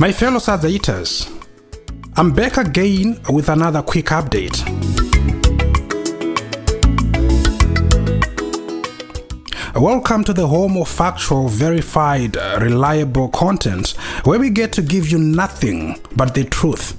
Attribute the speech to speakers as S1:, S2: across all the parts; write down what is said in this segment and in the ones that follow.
S1: My fellow Sadaiters, I'm back again with another quick update. Welcome to the home of factual, verified, reliable content where we get to give you nothing but the truth,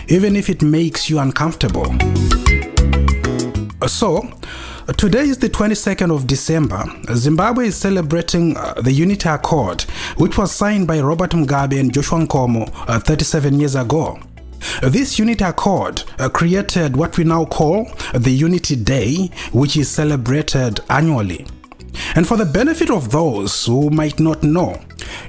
S1: even if it makes you uncomfortable. So, today is the 22nd of December. Zimbabwe is celebrating the Unity Accord, which was signed by Robert Mugabe and Joshua Nkomo 37 years ago. This Unity Accord created what we now call the Unity Day, which is celebrated annually. And for the benefit of those who might not know,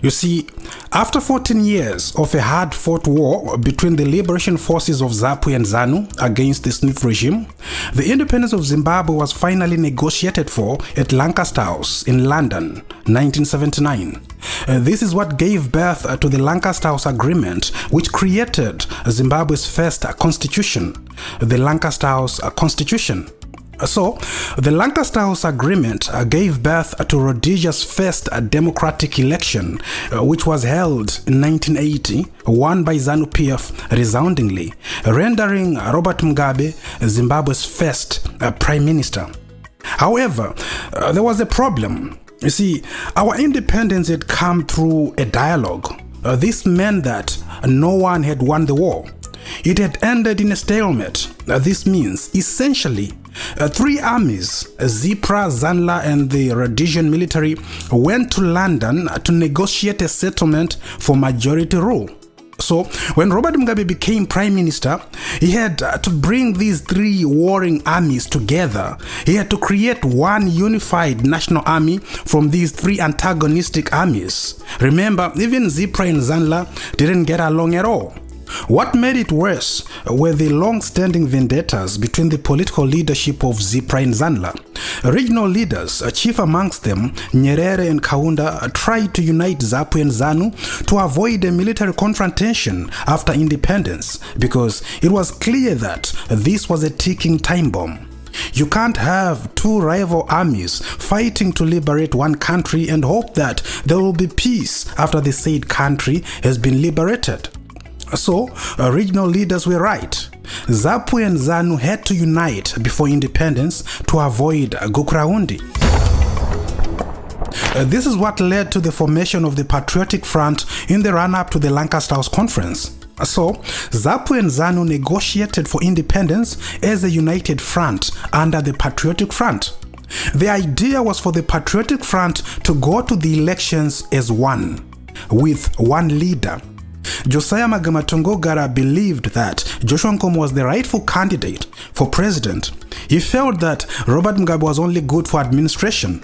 S1: you see, after 14 years of a hard-fought war between the liberation forces of ZAPU and ZANU against the Smith regime, the independence of Zimbabwe was finally negotiated for at Lancaster House in London, 1979. This is what gave birth to the Lancaster House Agreement, which created Zimbabwe's first constitution, the Lancaster House Constitution. So, the Lancaster House Agreement gave birth to Rhodesia's first democratic election, which was held in 1980, won by ZANU-PF resoundingly, rendering Robert Mugabe Zimbabwe's first Prime Minister. However, there was a problem. You see, our independence had come through a dialogue. This meant that no one had won the war. It had ended in a stalemate. This means, essentially, three armies, ZIPRA, ZANLA and the Rhodesian military, went to London to negotiate a settlement for majority rule. So, when Robert Mugabe became Prime Minister, he had to bring these three warring armies together. He had to create one unified national army from these three antagonistic armies. Remember, even ZIPRA and ZANLA didn't get along at all. What made it worse were the long-standing vendettas between the political leadership of ZIPRA and ZANLA. Regional leaders, chief amongst them, Nyerere and Kaunda, tried to unite ZAPU and ZANU to avoid a military confrontation after independence, because it was clear that this was a ticking time bomb. You can't have two rival armies fighting to liberate one country and hope that there will be peace after the said country has been liberated. So, regional leaders were right. ZAPU and ZANU had to unite before independence to avoid Gukurahundi. This is what led to the formation of the Patriotic Front in the run-up to the Lancaster House Conference. So, ZAPU and ZANU negotiated for independence as a united front under the Patriotic Front. The idea was for the Patriotic Front to go to the elections as one, with one leader. Josiah Magamatongogara believed that Joshua Nkomo was the rightful candidate for president. He felt that Robert Mugabe was only good for administration,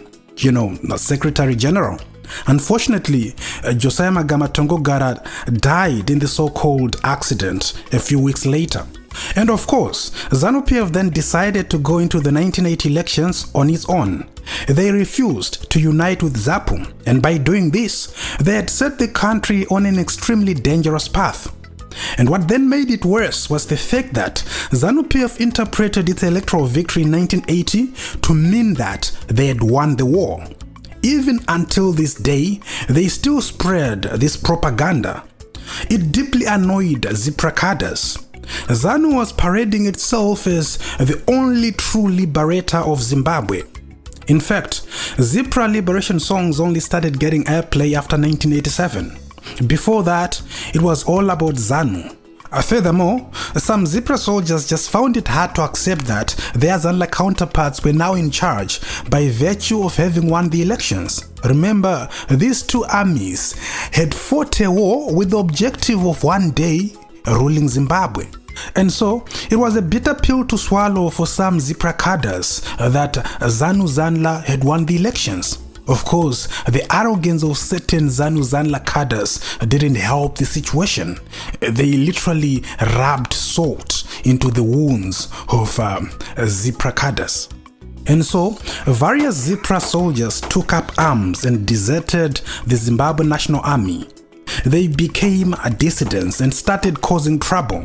S1: Secretary General. Unfortunately, Josiah Magamatongogara died in the so-called accident a few weeks later. And of course, ZANU-PF then decided to go into the 1980 elections on its own. They refused to unite with ZAPU, and by doing this, they had set the country on an extremely dangerous path. And what then made it worse was the fact that ZANU-PF interpreted its electoral victory in 1980 to mean that they had won the war. Even until this day, they still spread this propaganda. It deeply annoyed ZIPRA cadres. ZANU was parading itself as the only true liberator of Zimbabwe. In fact, ZIPRA liberation songs only started getting airplay after 1987. Before that, it was all about ZANU. Furthermore, some ZIPRA soldiers just found it hard to accept that their ZANLA counterparts were now in charge by virtue of having won the elections. Remember, these two armies had fought a war with the objective of one day ruling Zimbabwe. And so, it was a bitter pill to swallow for some ZIPRA cadres that ZANU-ZANLA had won the elections. Of course, the arrogance of certain ZANU-ZANLA cadres didn't help the situation. They literally rubbed salt into the wounds of ZIPRA cadres. And so, various ZIPRA soldiers took up arms and deserted the Zimbabwe National Army. They became dissidents and started causing trouble.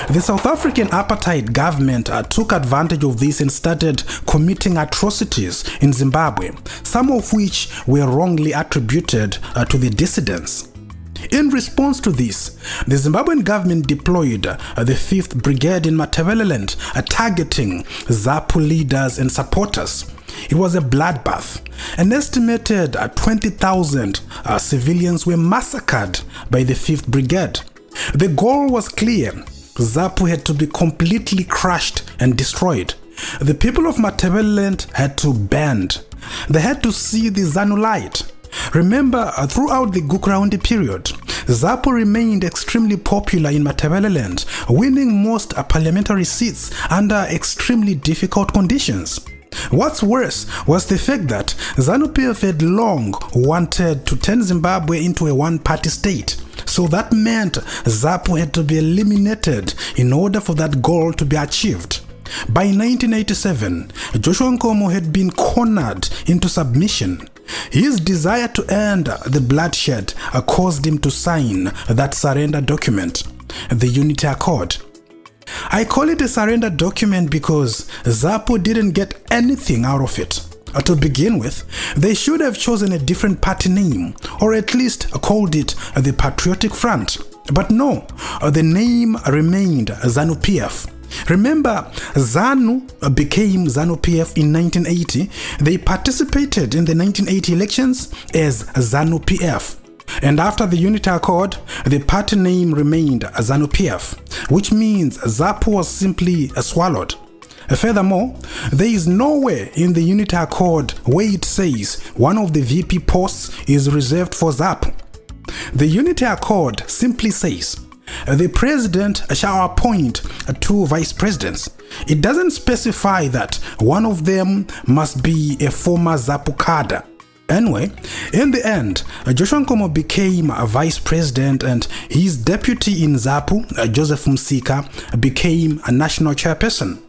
S1: The South African apartheid government took advantage of this and started committing atrocities in Zimbabwe, some of which were wrongly attributed to the dissidents. In response to this, the Zimbabwean government deployed the 5th Brigade in Matabeleland, targeting ZAPU leaders and supporters. It was a bloodbath. An estimated 20,000 civilians were massacred by the 5th Brigade. The goal was clear. ZAPU had to be completely crushed and destroyed. The people of Matabeleland had to bend. They had to see the ZANU light. Remember, throughout the Gukurahundi period, ZAPU remained extremely popular in Matabeleland, winning most parliamentary seats under extremely difficult conditions. What's worse was the fact that ZANU-PF had long wanted to turn Zimbabwe into a one-party state. So that meant ZAPU had to be eliminated in order for that goal to be achieved. By 1987, Joshua Nkomo had been cornered into submission. His desire to end the bloodshed caused him to sign that surrender document, the Unity Accord. I call it a surrender document because ZAPU didn't get anything out of it. To begin with, they should have chosen a different party name, or at least called it the Patriotic Front. But no, the name remained ZANU-PF. Remember, ZANU became ZANU-PF in 1980. They participated in the 1980 elections as ZANU-PF. And after the Unity Accord, the party name remained ZANU-PF, which means ZAPU was simply swallowed. Furthermore, there is nowhere in the Unity Accord where it says one of the VP posts is reserved for ZAPU. The Unity Accord simply says the president shall appoint 2 vice presidents. It doesn't specify that one of them must be a former ZAPU cadre. Anyway, in the end, Joshua Nkomo became a vice president and his deputy in ZAPU, Joseph Msika, became a national chairperson.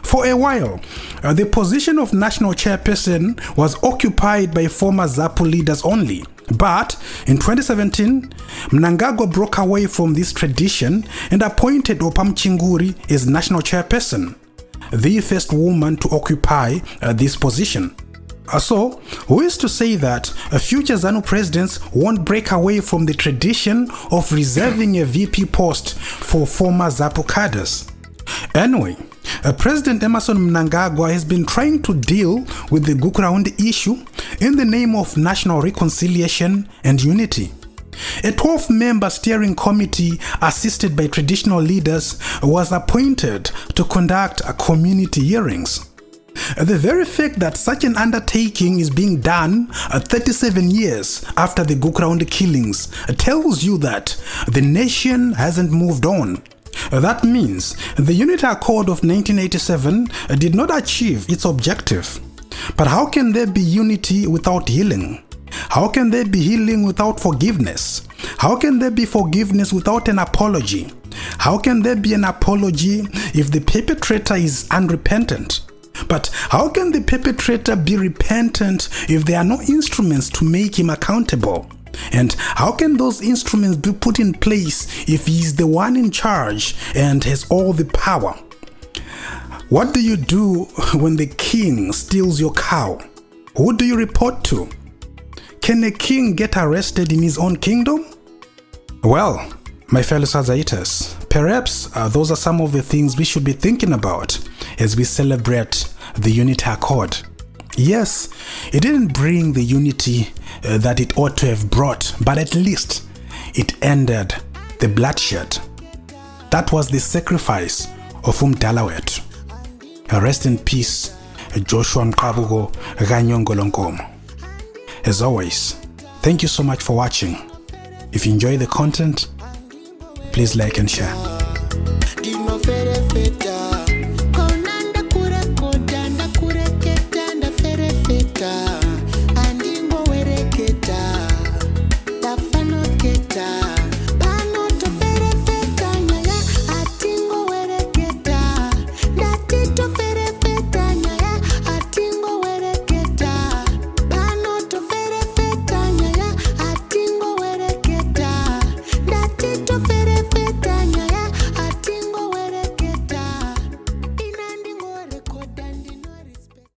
S1: For a while, the position of national chairperson was occupied by former ZAPU leaders only. But in 2017, Mnangagwa broke away from this tradition and appointed Opam Chinguri as national chairperson, the first woman to occupy this position. So, who is to say that future ZANU presidents won't break away from the tradition of reserving a VP post for former ZAPU cadres? Anyway, President Emmerson Mnangagwa has been trying to deal with the Gukurahundi issue in the name of national reconciliation and unity. A 12-member steering committee assisted by traditional leaders was appointed to conduct community hearings. The very fact that such an undertaking is being done 37 years after the Gukurahundi killings tells you that the nation hasn't moved on. That means the Unity Accord of 1987 did not achieve its objective. But how can there be unity without healing? How can there be healing without forgiveness? How can there be forgiveness without an apology? How can there be an apology if the perpetrator is unrepentant? But how can the perpetrator be repentant if there are no instruments to make him accountable? And how can those instruments be put in place if he is the one in charge and has all the power? What do you do when the king steals your cow? Who do you report to? Can a king get arrested in his own kingdom? Well, my fellow Sazaitas, perhaps those are some of the things we should be thinking about as we celebrate the Unity Accord. Yes, it didn't bring the unity that it ought to have brought, but at least it ended the bloodshed. That was the sacrifice of Umdalawet. Rest in peace, Joshua Mkabugo Ganyongolo Nkomo. As always, thank you so much for watching. If you enjoy the content, please like and share.